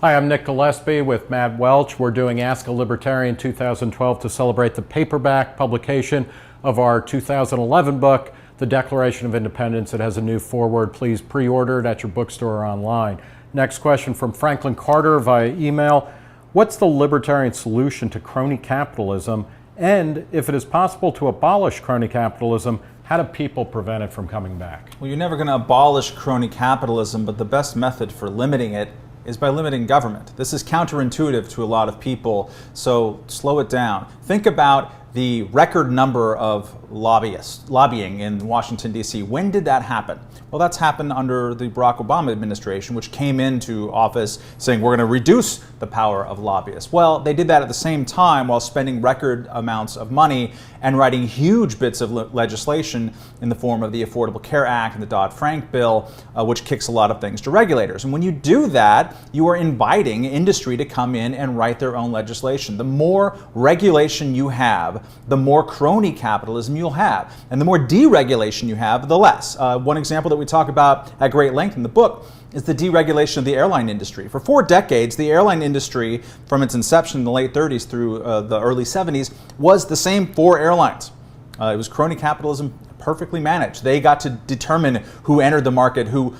Hi, I'm Nick Gillespie with Matt Welch. We're doing Ask a Libertarian 2012 to celebrate the paperback publication of our 2011 book, The Declaration of Independence. It has a new foreword. Please pre-order it at your bookstore or online. Next question from Franklin Carter via email. What's the libertarian solution to crony capitalism? And if it is possible to abolish crony capitalism, how do people prevent it from coming back? Well, you're never going to abolish crony capitalism, but the best method for limiting it is by limiting government. This is counterintuitive to a lot of people, so slow it down. Think about the record number of lobbying in Washington, D.C. When did that happen? Well, that's happened under the Barack Obama administration, which came into office saying we're going to reduce the power of lobbyists. Well, they did that at the same time while spending record amounts of money and writing huge bits of legislation in the form of the Affordable Care Act and the Dodd-Frank bill, which kicks a lot of things to regulators. And when you do that, you are inviting industry to come in and write their own legislation. The more regulation you have, the more crony capitalism you'll have. And the more deregulation you have, the less. One example that we talk about at great length in the book is the deregulation of the airline industry. For 4 decades, the airline industry, from its inception in the late 30s through the early 70s, was the same 4 airlines. It was crony capitalism, perfectly managed. They got to determine who entered the market, who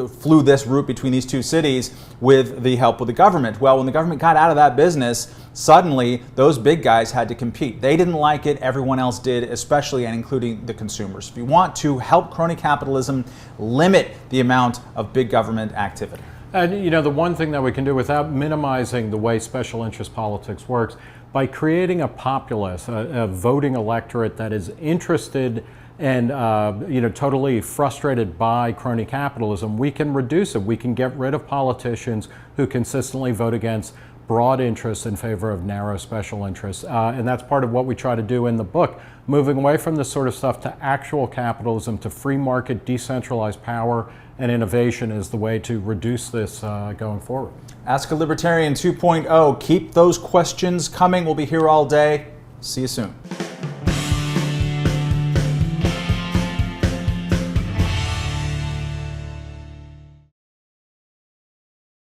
flew this route between these 2 cities with the help of the government. Well, when the government got out of that business, suddenly those big guys had to compete. They didn't like it, everyone else did, especially and including the consumers. If you want to help crony capitalism, limit the amount of big government activity. And the one thing that we can do without minimizing the way special interest politics works, by creating a populace, a voting electorate that is interested and totally frustrated by crony capitalism, we can reduce it. We can get rid of politicians who consistently vote against broad interests in favor of narrow special interests. And that's part of what we try to do in the book, moving away from this sort of stuff to actual capitalism, to free market, decentralized power, and innovation is the way to reduce this going forward. Ask a Libertarian 2.0. Keep those questions coming. We'll be here all day. See you soon.